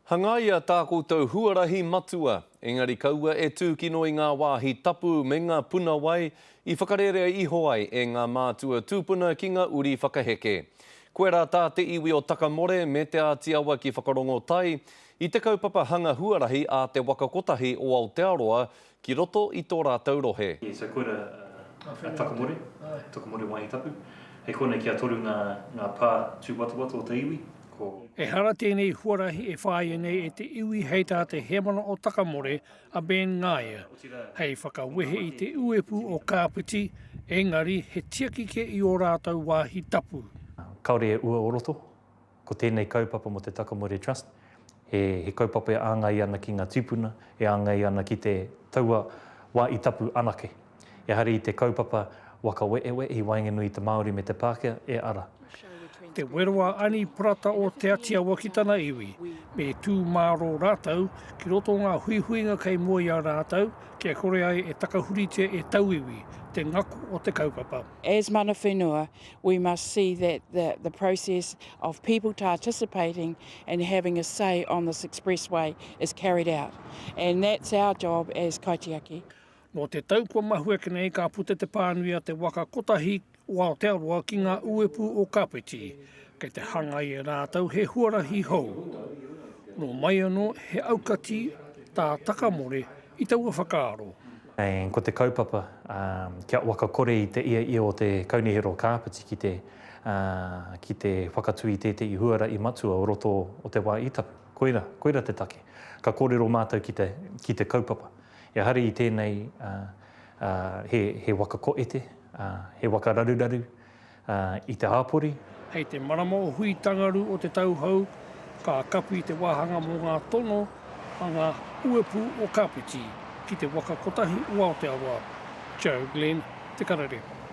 Hangaia tā koutou huarahi matua, engari kaua e tūkino i ngā wāhi tapu me ngā puna wai I whakarerea iho ai e ngā mātua tūpuna ki ngā uri whakaheke. Koe rā tā te iwi o Takamore me te ātiawa ki whakarongo tai I te kaupapa hanga huarahi a te wakakotahi o Aotearoa ki roto I tō rātou rohe. So koe Takamore wāhi tapu. Hei kone kia toru ngā pā tūwatawata o te iwi. E hara tēnei huarahi e whāia nei e te iwi hei tā te hemana o Takamore a Ben Ngaia. Hei whakawehe I te uepu o Kāpiti, engari he tiakike I o rātou wāhi tapu. Kaore e ua oroto, ko tēnei kaupapa mo te Takamore Trust. He kaupapa e āngai ana ki ngā tūpuna, e āngai ana ki te taua wāhi tapu anake. E hari I te kaupapa waka weewe I wainganui te Māori me te Pākehā e ara. Te weroa ani prata o te atiawa ki tana iwi, me tū māro rātou, ki roto ngā huihuinga kei mua ia rātou, kia kore ai e takahurite e tauiwi, te ngaku o te kaupapa. As mana whenua, we must see that the process of people participating and having a say on this expressway is carried out. And that's our job as kaitiaki. No te taukua mahueke nei ka pute te pānui a te waka kotahi o Aotearoa ki ngā uepu o Kāpiti, kei te hangai e rātou he huarahi hou. No mai anō he aukati tā Takamore I taua whakaaro. Ko te kaupapa, kia waka kore I te ia o te kaunihero Kāpiti ki te whakatui tētei huara I matua o roto o te wā I tapu. Koira te take. Ka kōrero mātou ki te kaupapa. E hari I tēnei he waka koete, he waka raruraru, I te hāpori. Hei te marama o hui tangaru o te tauhou, ka kapu I te wāhanga mō ngā tono a ngā uepu o Kāpiti ki te waka kotahi o Aotearoa. Joe Glenn, Te Kararewa.